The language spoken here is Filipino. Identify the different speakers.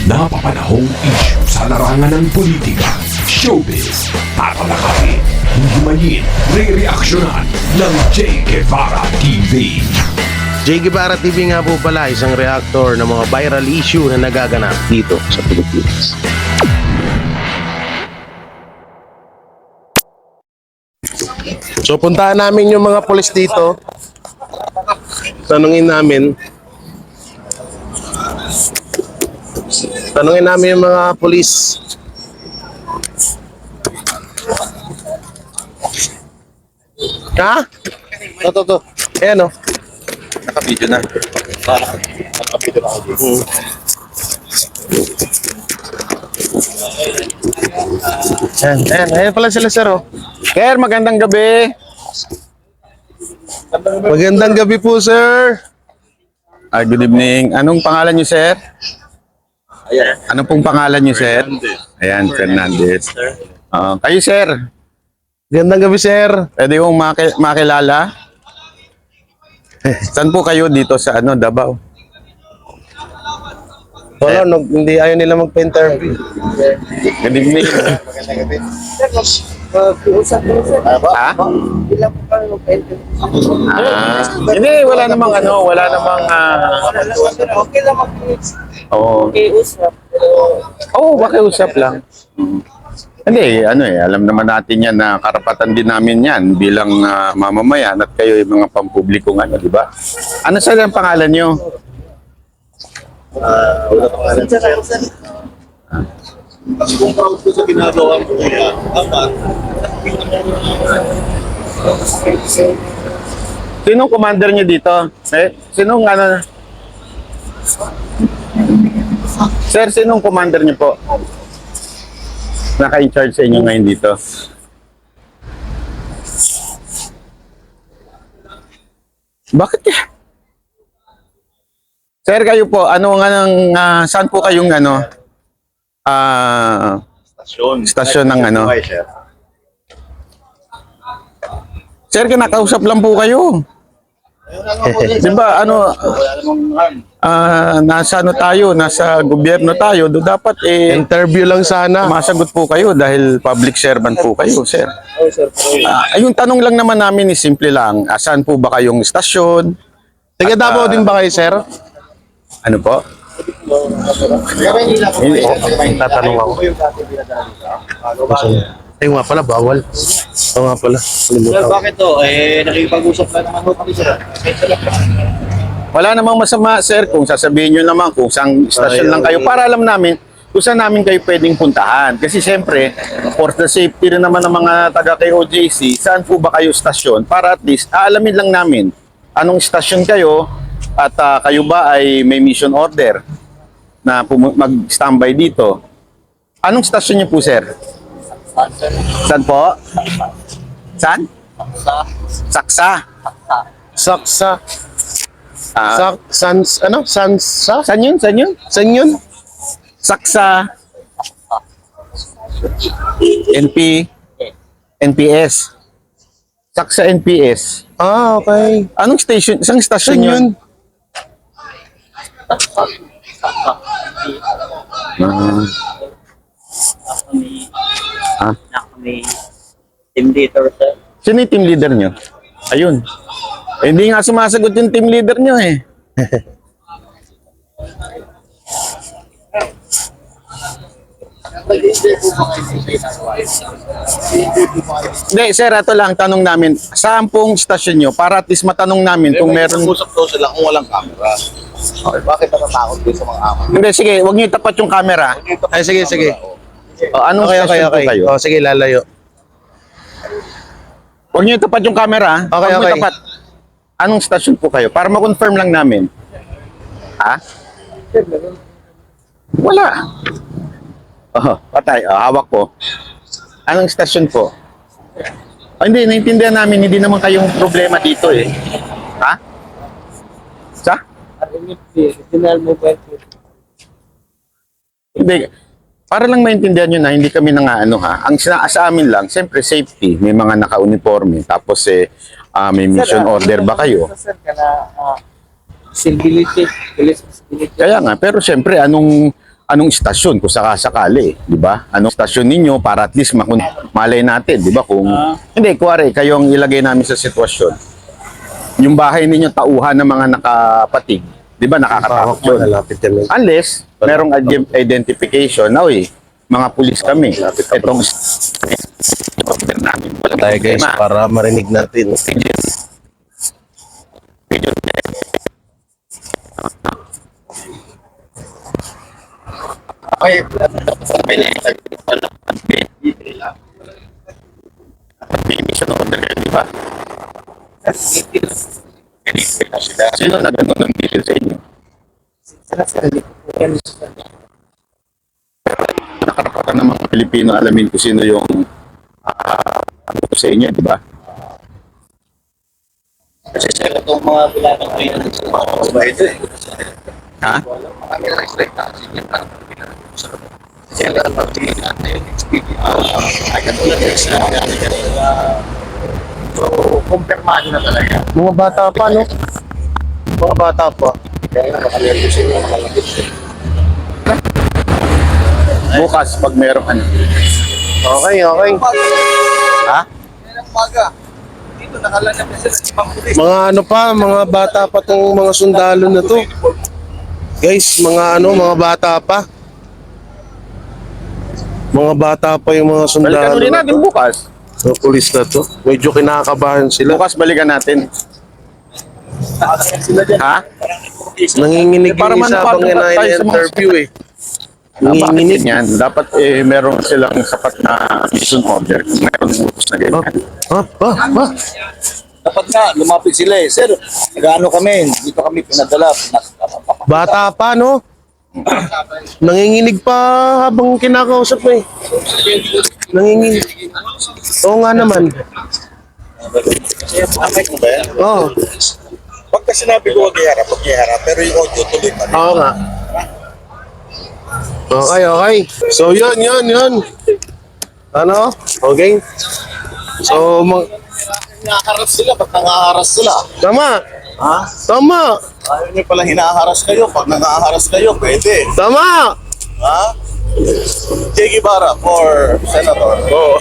Speaker 1: napapanahong issue sa larangan ng politika, showbiz, tatalakayin, himayin, re-reaksyonan ng Che Guevara TV.
Speaker 2: Che Guevara TV nga po pala, isang reactor ng mga viral issue na nagaganap dito sa Pilipinas. So puntahan namin yung mga pulis dito. Tanungin namin yung mga pulis. Ha? To. Ayan o.
Speaker 3: Naka-video na. Naka-video na ako dito.
Speaker 2: Ayan pala sila sir oh. Sir, magandang gabi. Magandang gabi po sir. Good evening. Anong pangalan niyo sir?
Speaker 3: Ayan.
Speaker 2: Ano pong pangalan niyo sir? Ayan, Fernandez. Kayo sir. Magandang gabi sir. Pwede kong makilala? Saan po kayo dito sa Davao? Wala, hindi ayaw nila magpa-interview. Good evening. Ha? Hindi, wala namang
Speaker 4: Okay lang
Speaker 2: Oo.
Speaker 4: mag-usap.
Speaker 2: Oo, makiusap lang. Hindi, alam naman natin yan na karapatan din namin yan bilang mamamayan at kayo yung mga pampublikong di ba? Ano sa ang pangalan nyo?
Speaker 3: Wala pang alam. Kung proud ko sa ginagawa mo kaya, dapat.
Speaker 2: Sinong commander nyo dito? Sinong Sir, sinong commander nyo po? Naka-in-charge sa inyo ngayon dito? Bakit kaya? Sir, kayo po, saan po kayong stasyon ng
Speaker 3: Okay, sir.
Speaker 2: Sir, kinakausap lang po kayo. Di ba,
Speaker 3: Wala namang
Speaker 2: nasa gobyerno tayo, dapat interview lang sana. Masagot po kayo dahil public servant po kayo, sir. Yung tanong lang naman namin is simple lang, saan po ba kayong istasyon? Taga Davao din ba kayo, sir? Ano po? Hindi, tatanong ako. Ay nga pala, bawal. Oo nga pala.
Speaker 3: Sir, bakit to? Nakikipag-usap na naman ho kami, sir.
Speaker 2: Wala namang masama, sir, kung sasabihin nyo naman kung saan istasyon lang kayo para alam namin kung saan namin kayo pwedeng puntahan. Kasi siyempre, for the safety rin naman ng mga taga kay OJC, saan po ba kayo istasyon para at least aalamin lang namin anong istasyon kayo at kayo ba ay may mission order na mag-standby dito. Anong istasyon nyo po, sir? Saan po? Saan? Saksa. Saksa. Sansa? Saan yun? Saan yun? Saksa. NPS. Saksa NPS. Okay. Anong station? Isang station yun?
Speaker 4: Kami team leader, sir.
Speaker 2: Sino yung team leader nyo? Ayun. Hindi nga sumasagot yung team leader nyo eh. Hindi, sir, ito lang tanong namin. Saan pong stasyon nyo? Para at least matanong namin kung meron...
Speaker 3: Usap daw sila kung walang camera. Okay, bakit natatakot din sa mga ama?
Speaker 2: Hindi, sige, huwag nyo itapat yung camera. Ay, sige. Anong stasyon po kayo?
Speaker 5: Sige, lalayo.
Speaker 2: Huwag nyo itapat yung camera.
Speaker 5: Okay.
Speaker 2: Itapat. Anong stasyon po kayo? Para ma-confirm lang namin. Ha? Wala. Patay. Hawak po. Anong stasyon po? Hindi, naintindihan namin. Hindi naman kayong problema dito eh. Ha? Sa?
Speaker 4: Regional Mobile Phone.
Speaker 2: Hindi. Para lang maintindihan nyo na hindi kami Ang sa amin lang, siyempre safety. May mga naka-uniforme. Tapos may mission order ba kayo?
Speaker 4: Sir, visibility, police visibility.
Speaker 2: Kaya nga, pero siyempre, anong istasyon kung sakasakali, di ba? Anong istasyon ninyo para at least malay natin, di ba? Kung hindi, kuwari, kayo ang ilagay namin sa sitwasyon. Yung bahay ninyo tauhan ng mga nakapatig, di ba? Nakakatakot yun. Unless, merong identification, na mga pulis kami. Itong namin. Walang
Speaker 3: Tayo guys,
Speaker 2: problema.
Speaker 3: para marinig natin.
Speaker 2: Okay. May mission order, di ba? Sino na gano'n ang deal sa inyo? Nakarapatan ng mga Pilipino, alamin ko sino yung ano sa inyo, di ba?
Speaker 4: Kasi sir, itong mga bilangan ko yun.
Speaker 3: Ito eh.
Speaker 2: Ha?
Speaker 3: So, kumpirmado na talaga. Mga bata pa, no? Mga bata pa. Kaya nakakalito sila.
Speaker 2: Bukas, pag merong ano.
Speaker 3: Okay, okay.
Speaker 2: Ha?
Speaker 3: Mga ano pa, mga bata pa tong mga sundalo na to. Guys, mga ano, mga bata pa. Mga bata pa yung mga
Speaker 2: Balikan
Speaker 3: sundalo
Speaker 2: ulit
Speaker 3: na
Speaker 2: natin
Speaker 3: to.
Speaker 2: bukas.
Speaker 3: Mga pulis na to. Medyo kinakabahan sila.
Speaker 2: Bukas balikan natin. Ha?
Speaker 3: Nanginginig
Speaker 2: Para
Speaker 3: yung isa habang
Speaker 2: manapagod tayo sa mga
Speaker 3: ina-interview eh.
Speaker 2: Bakit
Speaker 3: Nanginginig.
Speaker 2: yan? Dapat meron silang sapat na mission order. Meron utos na ganyan.
Speaker 5: Dapat nga, lumapit sila eh. Sir, nag-ano kami, dito kami pinadala.
Speaker 3: Bata pa, no? Nanginginig pa habang kinakausap mo eh. Nanginginig. Oo nga naman. Oo.
Speaker 5: Pagka sinabi ko wag iharap, pero yung audio tuloy pa rin.
Speaker 3: Oo nga. Okay, okay. So, yun. Ano? Okay. So,
Speaker 5: Hinaharas sila, ba't nangaharas sila?
Speaker 3: tama.
Speaker 5: Ha?
Speaker 3: Tama.
Speaker 5: Ayaw niyo pala hinaharas kayo. Pag nangaharas kayo, pwede.
Speaker 3: Tama.
Speaker 5: Ha? Che Guevara for Senator.
Speaker 3: Oh.